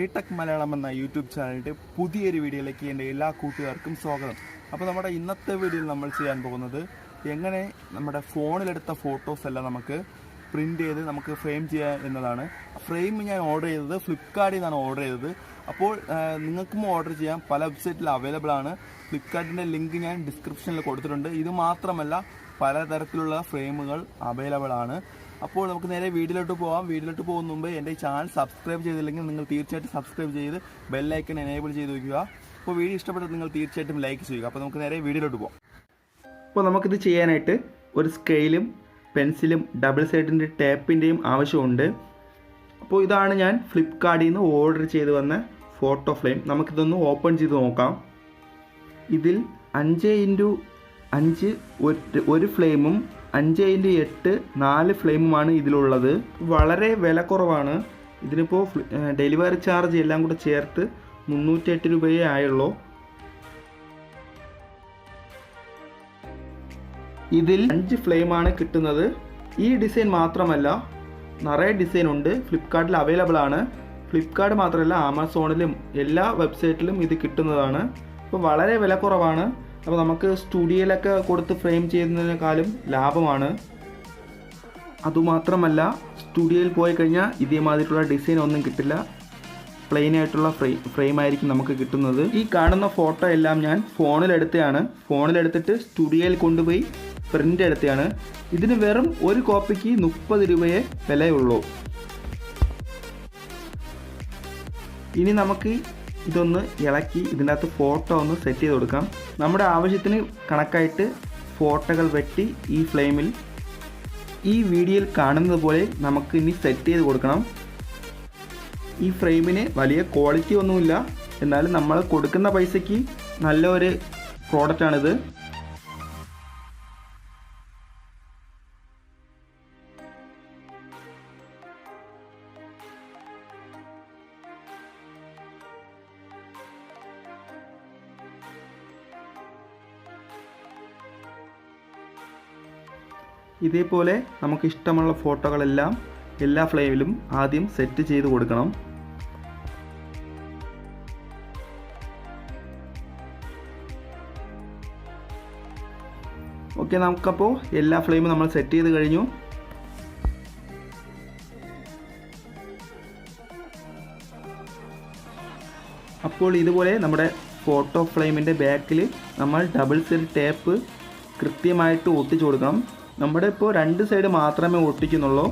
റീടെക് മലയാളം എന്ന യൂട്യൂബ് ചാനലിൻ്റെ പുതിയൊരു വീഡിയോയിലേക്ക് എൻ്റെ എല്ലാ കൂട്ടുകാർക്കും സ്വാഗതം. അപ്പോൾ നമ്മുടെ ഇന്നത്തെ വീഡിയോയിൽ നമ്മൾ ചെയ്യാൻ പോകുന്നത് എങ്ങനെ നമ്മുടെ ഫോണിലെടുത്ത ഫോട്ടോസ് എല്ലാം നമുക്ക് പ്രിൻ്റ് ചെയ്ത് നമുക്ക് ഫ്രെയിം ചെയ്യുക എന്നതാണ്. ഫ്രെയിം ഞാൻ ഓർഡർ ചെയ്തത് ഫ്ലിപ്കാർട്ടിൽ നിന്നാണ് ഓർഡർ ചെയ്തത്. അപ്പോൾ നിങ്ങൾക്കും ഓർഡർ ചെയ്യാം, പല വെബ്സൈറ്റിൽ അവൈലബിൾ ആണ്. ഫ്ലിപ്കാർട്ടിൻ്റെ ലിങ്ക് ഞാൻ ഡിസ്ക്രിപ്ഷനിൽ കൊടുത്തിട്ടുണ്ട്. ഇത് മാത്രമല്ല പലതരത്തിലുള്ള ഫ്രെയിമുകൾ അവൈലബിൾ ആണ്. അപ്പോൾ നമുക്ക് നേരെ വീഡിയോയിലോട്ട് പോകാം. വീഡിയോയിലോട്ട് പോകുന്ന മുമ്പ് എൻ്റെ ചാനൽ സബ്സ്ക്രൈബ് ചെയ്തില്ലെങ്കിൽ നിങ്ങൾ തീർച്ചയായിട്ടും സബ്സ്ക്രൈബ് ചെയ്ത് ബെല്ലൈക്കൺ എനേബിൾ ചെയ്ത് വയ്ക്കുക. അപ്പോൾ വീഡിയോ ഇഷ്ടപ്പെട്ടത് നിങ്ങൾ തീർച്ചയായിട്ടും ലൈക്ക് ചെയ്യുക. അപ്പോൾ നമുക്ക് നേരെ വീഡിയോയിലോട്ട് പോകാം. അപ്പോൾ നമുക്കിത് ചെയ്യാനായിട്ട് ഒരു സ്കെയിലും പെൻസിലും ഡബിൾ സൈഡിൻ്റെ ടേപ്പിൻ്റെയും ആവശ്യമുണ്ട്. അപ്പോൾ ഇതാണ് ഞാൻ ഫ്ലിപ്കാർട്ടിൽ നിന്ന് ഓർഡർ ചെയ്ത് വന്ന ഫോട്ടോ ഫ്രെയിം. നമുക്കിതൊന്ന് ഓപ്പൺ ചെയ്ത് നോക്കാം. ഇതിൽ 5x5 ഒരു ഫ്ലെയിമും 5x8 4 ഫ്ലെയിമുമാണ് ഇതിലുള്ളത്. വളരെ വില കുറവാണ്. ഇതിനിപ്പോൾ ഡെലിവറി ചാർജ് എല്ലാം കൂടെ ചേർത്ത് 308 രൂപയേ ആയുള്ളൂ. ഇതിൽ 5 ഫ്ലെയിമാണ് കിട്ടുന്നത്. ഈ ഡിസൈൻ മാത്രമല്ല, നിറയെ ഡിസൈൻ ഉണ്ട്. ഫ്ലിപ്കാർട്ടിൽ അവൈലബിൾ ആണ്. ഫ്ലിപ്കാർട്ട് മാത്രമല്ല, ആമസോണിലും എല്ലാ വെബ്സൈറ്റിലും ഇത് കിട്ടുന്നതാണ്. അപ്പോൾ വളരെ വില കുറവാണ്. അപ്പോൾ നമുക്ക് സ്റ്റുഡിയോയിലൊക്കെ കൊടുത്ത് ഫ്രെയിം ചെയ്യുന്നതിനേക്കാളും ലാഭമാണ്. അതുമാത്രമല്ല, സ്റ്റുഡിയോയിൽ പോയി കഴിഞ്ഞാൽ ഇതേമാതിരിയുള്ള ഡിസൈൻ ഒന്നും കിട്ടില്ല. പ്ലെയിൻ ആയിട്ടുള്ള ഫ്രെയിം ആയിരിക്കും നമുക്ക് കിട്ടുന്നത്. ഈ കാണുന്ന ഫോട്ടോ എല്ലാം ഞാൻ ഫോണിലെടുത്തതാണ്. ഫോണിലെടുത്തിട്ട് സ്റ്റുഡിയോയിൽ കൊണ്ടുപോയി പ്രിൻ്റ് എടുത്തതാണ്. ഇതിന് വെറും ഒരു കോപ്പിക്ക് 30 രൂപയെ വിലയുള്ളൂ. ഇനി നമുക്ക് ഇതൊന്ന് ഇളക്കി ഇതിൻ്റെ അകത്ത് ഫോട്ടോ ഒന്ന് സെറ്റ് ചെയ്ത് കൊടുക്കാം. നമ്മുടെ ആവശ്യത്തിന് കണക്കായിട്ട് ഫോട്ടോകൾ വെട്ടി ഈ ഫ്ലെയിമിൽ ഈ വീഡിയോയിൽ കാണുന്നത് പോലെ നമുക്ക് ഇനി സെറ്റ് ചെയ്ത് കൊടുക്കണം. ഈ ഫ്രെയിമിന് വലിയ ക്വാളിറ്റി ഒന്നുമില്ല, എന്നാലും നമ്മൾ കൊടുക്കുന്ന പൈസയ്ക്ക് നല്ലൊരു പ്രോഡക്റ്റാണിത്. ഇതേപോലെ നമുക്കിഷ്ടമുള്ള ഫോട്ടോകളെല്ലാം എല്ലാ ഫ്ലെയിമിലും ആദ്യം സെറ്റ് ചെയ്ത് കൊടുക്കണം. ഓക്കെ, നമുക്കപ്പോൾ എല്ലാ ഫ്ലെയിമും നമ്മൾ സെറ്റ് ചെയ്ത് കഴിഞ്ഞു. അപ്പോൾ ഇതുപോലെ നമ്മുടെ ഫോട്ടോ ഫ്ലെയിമിൻ്റെ ബാക്കിൽ നമ്മൾ ഡബിൾ സൈഡ് ടേപ്പ് കൃത്യമായിട്ട് ഒട്ടിച്ചു കൊടുക്കണം. നമ്മുടെ ഇപ്പോൾ 2 സൈഡ് മാത്രമേ ഒട്ടിക്കുന്നുള്ളൂ.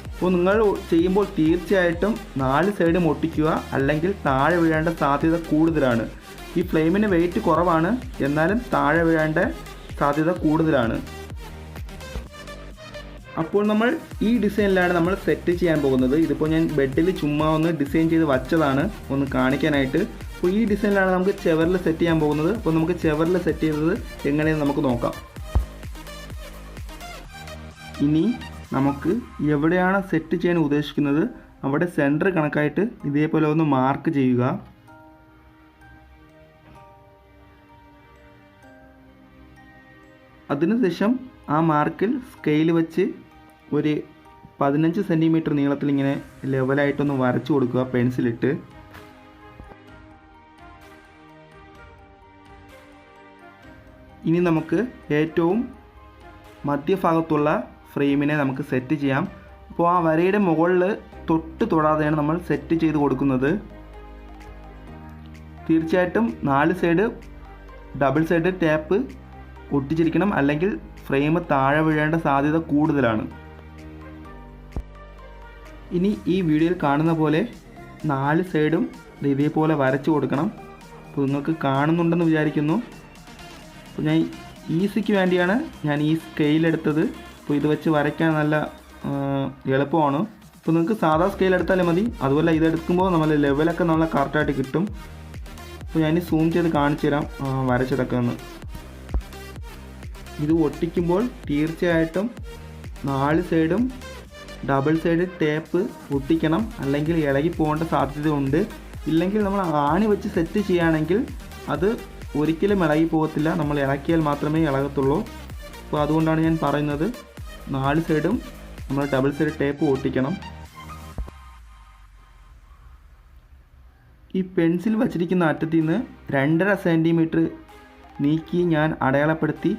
അപ്പോൾ നിങ്ങൾ ചെയ്യുമ്പോൾ തീർച്ചയായിട്ടും 4 സൈഡും ഒട്ടിക്കുക, അല്ലെങ്കിൽ താഴെ വീഴേണ്ട സാധ്യത കൂടുതലാണ്. ഈ ഫ്ലെയിമിന് വെയിറ്റ് കുറവാണ്, എന്നാലും താഴെ വീഴേണ്ട സാധ്യത കൂടുതലാണ്. അപ്പോൾ നമ്മൾ ഈ ഡിസൈനിലാണ് നമ്മൾ സെറ്റ് ചെയ്യാൻ പോകുന്നത്. ഇതിപ്പോൾ ഞാൻ ബെഡിൽ ചുമ്മാ ഒന്ന് ഡിസൈൻ ചെയ്ത് വച്ചതാണ്, ഒന്ന് കാണിക്കാനായിട്ട്. അപ്പോൾ ഈ ഡിസൈനിലാണ് നമുക്ക് ചെവറിൽ സെറ്റ് ചെയ്യാൻ പോകുന്നത്. അപ്പോൾ നമുക്ക് ചെവറിൽ സെറ്റ് ചെയ്യുന്നത് എങ്ങനെയെന്ന് നമുക്ക് നോക്കാം. ഇനി നമുക്ക് എവിടെയാണ് സെറ്റ് ചെയ്യാൻ ഉദ്ദേശിക്കുന്നത് അവിടെ സെൻറ്റർ കണക്കായിട്ട് ഇതേപോലെ ഒന്ന് മാർക്ക് ചെയ്യുക. അതിനുശേഷം ആ മാർക്കിൽ സ്കെയിൽ വെച്ച് ഒരു 15 സെൻറ്റിമീറ്റർ നീളത്തിൽ ഇങ്ങനെ ലെവലായിട്ടൊന്ന് വരച്ചു കൊടുക്കുക പെൻസിലിട്ട്. ഇനി നമുക്ക് ഏറ്റവും മധ്യഭാഗത്തുള്ള ഫ്രെയിമിനെ നമുക്ക് സെറ്റ് ചെയ്യാം. അപ്പോൾ ആ വരയുടെ മുകളിൽ തൊടാതെയാണ് നമ്മൾ സെറ്റ് ചെയ്ത് കൊടുക്കുന്നത്. തീർച്ചയായിട്ടും 4 സൈഡ് ഡബിൾ സൈഡ് ടേപ്പ് ഒട്ടിച്ചിരിക്കണം, അല്ലെങ്കിൽ ഫ്രെയിം താഴെ വീഴേണ്ട സാധ്യത കൂടുതലാണ്. ഇനി ഈ വീഡിയോയിൽ കാണുന്ന പോലെ 4 സൈഡും ഇതേപോലെ വരച്ചു കൊടുക്കണം. അപ്പോൾ നിങ്ങൾക്ക് കാണുന്നുണ്ടെന്ന് വിചാരിക്കുന്നു. അപ്പോൾ ഞാൻ ഈസിക്ക് വേണ്ടിയാണ് ഞാൻ ഈ സ്കെയിലെടുത്തത്. അപ്പോൾ ഇത് വെച്ച് വരയ്ക്കാൻ നല്ല എളുപ്പമാണ്. അപ്പോൾ നിങ്ങൾക്ക് സാധാ സ്കെയിൽ എടുത്താലും മതി. അതുപോലെ ഇതെടുക്കുമ്പോൾ നമ്മൾ ലെവലൊക്കെ നല്ല കറക്റ്റായിട്ട് കിട്ടും. അപ്പോൾ ഞാൻ സൂം ചെയ്ത് കാണിച്ചു തരാം വരച്ചതൊക്കെ ഒന്ന്. ഇത് ഒട്ടിക്കുമ്പോൾ തീർച്ചയായിട്ടും 4 സൈഡും ഡബിൾ സൈഡ് ടേപ്പ് ഒട്ടിക്കണം, അല്ലെങ്കിൽ ഇളകി പോകേണ്ട സാധ്യതയുണ്ട്. ഇല്ലെങ്കിൽ നമ്മൾ ആണി വെച്ച് സെറ്റ് ചെയ്യുകയാണെങ്കിൽ അത് ഒരിക്കലും ഇളകി പോകത്തില്ല. നമ്മൾ ഇളക്കിയാൽ മാത്രമേ ഇളകത്തുള്ളൂ. അപ്പോൾ അതുകൊണ്ടാണ് ഞാൻ പറയുന്നത് 4 സൈഡും നമ്മൾ ഡബിൾ സൈഡ് ടേപ്പ് ഒട്ടിക്കണം. ഈ പെൻസിൽ വച്ചിരിക്കുന്ന അറ്റത്തിൽ നിന്ന് 2.5 സെൻറ്റിമീറ്റർ നീക്കി ഞാൻ അടയാളപ്പെടുത്തി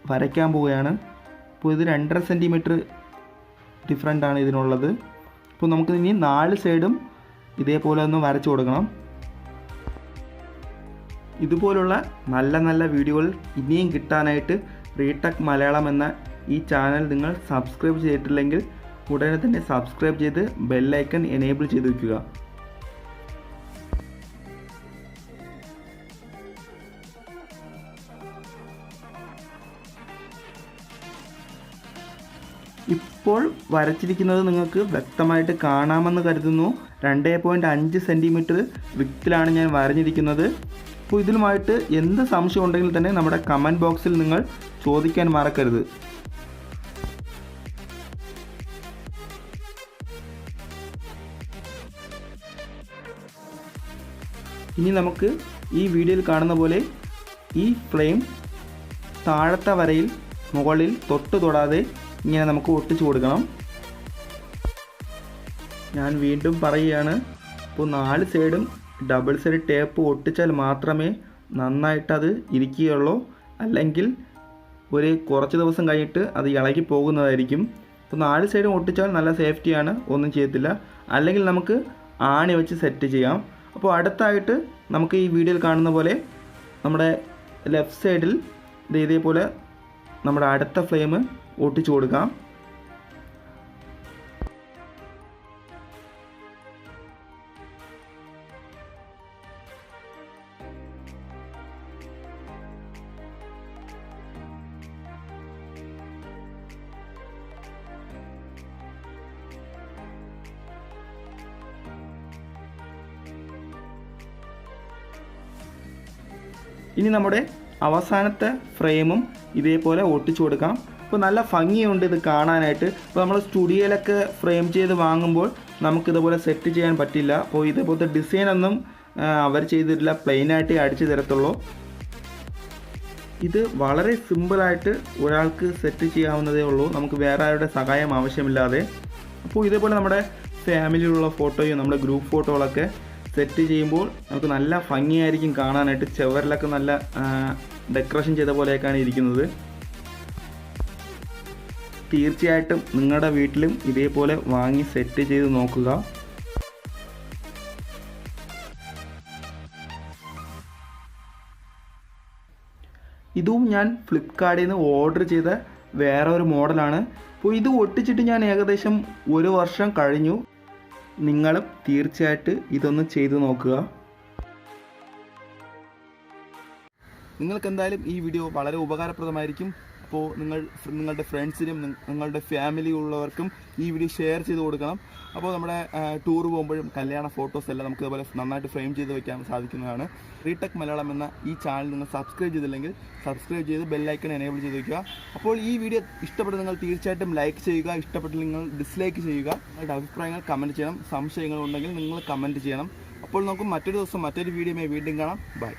വരയ്ക്കാൻ പോവുകയാണ്. അപ്പോൾ ഇത് 2.5 സെൻറ്റിമീറ്റർ ഡിഫറൻ്റ് ആണ് ഇതിനുള്ളത്. അപ്പോൾ നമുക്ക് ഇനി 4 സൈഡും ഇതേപോലെ ഒന്ന് വരച്ചു കൊടുക്കണം. ഇതുപോലുള്ള നല്ല നല്ല വീഡിയോകൾ ഇനിയും കിട്ടാനായിട്ട് റീടെക് മലയാളം എന്ന ഈ ചാനൽ നിങ്ങൾ സബ്സ്ക്രൈബ് ചെയ്തിട്ടില്ലെങ്കിൽ ഉടനെ തന്നെ സബ്സ്ക്രൈബ് ചെയ്ത് ബെല്ലൈക്കൺ എനേബിൾ ചെയ്ത് വയ്ക്കുക. ഇപ്പോൾ വരച്ചിരിക്കുന്നത് നിങ്ങൾക്ക് വ്യക്തമായിട്ട് കാണാമെന്ന് കരുതുന്നു. 2.5 സെൻറ്റിമീറ്റർ വിഡ്ത്തിലാണ് ഞാൻ വരഞ്ഞിരിക്കുന്നത്. അപ്പോൾ ഇതിലുമായിട്ട് എന്ത് സംശയം ഉണ്ടെങ്കിൽ തന്നെ നമ്മുടെ കമൻറ്റ് ബോക്സിൽ നിങ്ങൾ ചോദിക്കാൻ മറക്കരുത്. ഇനി നമുക്ക് ഈ വീഡിയോയിൽ കാണുന്ന പോലെ ഈ ഫ്ലെയിം താഴത്തെ വരയിൽ മുകളിൽ തൊടാതെ ഇങ്ങനെ നമുക്ക് ഒട്ടിച്ചു കൊടുക്കണം. ഞാൻ വീണ്ടും പറയുകയാണ്, ഇപ്പോൾ 4 സൈഡും ഡബിൾ സൈഡ് ടേപ്പ് ഒട്ടിച്ചാൽ മാത്രമേ നന്നായിട്ടത് ഇരിക്കുകയുള്ളൂ. അല്ലെങ്കിൽ കുറച്ച് ദിവസം കഴിഞ്ഞിട്ട് അത് ഇളകി പോകുന്നതായിരിക്കും. അപ്പോൾ 4 സൈഡും ഒട്ടിച്ചാൽ നല്ല സേഫ്റ്റിയാണ്, ഒന്നും ചെയ്യത്തില്ല. അല്ലെങ്കിൽ നമുക്ക് ആണി വെച്ച് സെറ്റ് ചെയ്യാം. അപ്പോൾ അടുത്തായിട്ട് നമുക്ക് ഈ വീഡിയോയിൽ കാണുന്ന പോലെ നമ്മുടെ ലെഫ്റ്റ് സൈഡിൽ ഇതേപോലെ നമ്മുടെ അടുത്ത ഫ്ലെയിം ഒട്ടിച്ചു കൊടുക്കാം. ഇനി നമ്മുടെ അവസാനത്തെ ഫ്രെയിമും ഇതേപോലെ ഒട്ടിച്ചു കൊടുക്കാം. അപ്പോൾ നല്ല ഭംഗിയുണ്ട് ഇത് കാണാനായിട്ട്. അപ്പോൾ നമ്മൾ സ്റ്റുഡിയോയിലൊക്കെ ഫ്രെയിം ചെയ്ത് വാങ്ങുമ്പോൾ നമുക്കിതുപോലെ സെറ്റ് ചെയ്യാൻ പറ്റില്ല. അപ്പോൾ ഇതേപോലത്തെ ഡിസൈനൊന്നും അവർ ചെയ്തിട്ടില്ല, പ്ലെയിനായിട്ട് അടിച്ചു തരത്തുള്ളൂ. ഇത് വളരെ സിമ്പിളായിട്ട് ഒരാൾക്ക് സെറ്റ് ചെയ്യാവുന്നതേ ഉള്ളൂ, നമുക്ക് വേറെ ആരുടെ സഹായം ആവശ്യമില്ലാതെ. അപ്പോൾ ഇതേപോലെ നമ്മുടെ ഫാമിലിയിലുള്ള ഫോട്ടോയും നമ്മുടെ ഗ്രൂപ്പ് ഫോട്ടോകളൊക്കെ സെറ്റ് ചെയ്യുമ്പോൾ നമുക്ക് നല്ല ഭംഗിയായിരിക്കും കാണാനായിട്ട്. ചുവരിലൊക്കെ നല്ല ഡെക്കറേഷൻ ചെയ്ത പോലെയൊക്കെയാണ് ഇരിക്കുന്നത്. തീർച്ചയായിട്ടും നിങ്ങളുടെ വീട്ടിലും ഇതേപോലെ വാങ്ങി സെറ്റ് ചെയ്ത് നോക്കുക. ഇതും ഞാൻ ഫ്ലിപ്കാർട്ടിൽ നിന്ന് ഓർഡർ ചെയ്ത വേറെ ഒരു മോഡലാണ്. അപ്പോൾ ഇത് ഒട്ടിച്ചിട്ട് ഞാൻ ഏകദേശം 1 വർഷം കഴിഞ്ഞു. നിങ്ങളും തീർച്ചയായിട്ടും ഇതൊന്ന് ചെയ്തു നോക്കുക. നിങ്ങൾക്ക് എന്തായാലും ഈ വീഡിയോ വളരെ ഉപകാരപ്രദമായിരിക്കും. അപ്പോൾ നിങ്ങളുടെ ഫ്രണ്ട്സിനും നിങ്ങളുടെ ഫാമിലി ഉള്ളവർക്കും ഈ വീഡിയോ ഷെയർ ചെയ്ത് കൊടുക്കണം. അപ്പോൾ നമ്മുടെ ടൂർ പോകുമ്പോഴും കല്യാണ ഫോട്ടോസ് എല്ലാം നമുക്ക് ഇതുപോലെ നന്നായിട്ട് ഫ്രെയിം ചെയ്ത് വയ്ക്കാൻ സാധിക്കുന്നതാണ്. റീടെക് മലയാളം എന്ന ഈ ചാനൽ നിങ്ങൾ സബ്സ്ക്രൈബ് ചെയ്തില്ലെങ്കിൽ സബ്സ്ക്രൈബ് ചെയ്ത് ബെല്ലൈക്കൺ എനേബിൾ ചെയ്ത് വയ്ക്കുക. അപ്പോൾ ഈ വീഡിയോ ഇഷ്ടപ്പെട്ട് നിങ്ങൾ തീർച്ചയായിട്ടും ലൈക്ക് ചെയ്യുക, ഇഷ്ടപ്പെട്ടില്ല നിങ്ങൾ ഡിസ്ലൈക്ക് ചെയ്യുക. നിങ്ങളുടെ അഭിപ്രായങ്ങൾ കമൻറ്റ് ചെയ്യണം, സംശയങ്ങൾ ഉണ്ടെങ്കിൽ നിങ്ങൾ കമൻറ്റ് ചെയ്യണം. അപ്പോൾ നമുക്ക് മറ്റൊരു ദിവസം മറ്റൊരു വീഡിയോയുമായി വീണ്ടും കാണാം. ബൈ.